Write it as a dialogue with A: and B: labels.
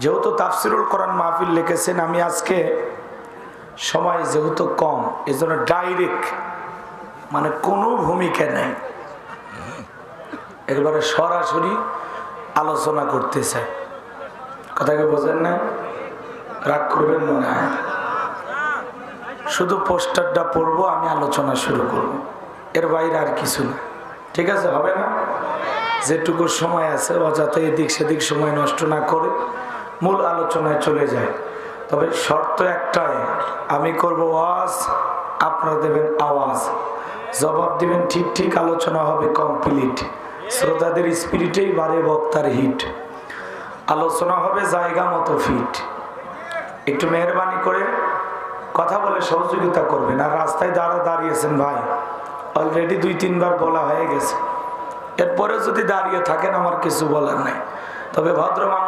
A: যেহেতু তাফসিরুল কোরআন মাহফিল লিখেছেন, আমি আজকে সময় যেহেতু কম, এজন্য ডাইরেক্ট মানে কোনো ভূমিকা নেই, একবারে সরাসরি আলোচনা করতে চাই। কথাকে বোঝেন না? রাগ করবেন মনে হয়? শুধু পোস্টারটা পড়বো, আমি আলোচনা শুরু করব, এর বাইরে আর কিছু না। ঠিক আছে? হবে না? যেটুকু সময় আছে অযথা এদিক সেদিক সময় নষ্ট না করে মূল আলোচনায় চলে যায়। তবে শর্ত একটাই, আমি করব ওয়াজ, আপনারা দেবেন আওয়াজ, জবাব দিবেন ঠিক ঠিক, আলোচনা হবে কমপ্লিট। শ্রোতাদের স্পিরিটেই বাড়ে বক্তার হিট, আলোচনা হবে জায়গা মতো ফিট। একটু মেহরবানি করে কথা বলে সহযোগিতা করবেন। আর রাস্তায় দাঁড়িয়েছেন ভাই, অলরেডি 2-3 বার বলা হয়ে গেছে, এরপরে যদি দাঁড়িয়ে থাকেন আমার কিছু বলার নাই। তবে ভদ্র মানুষ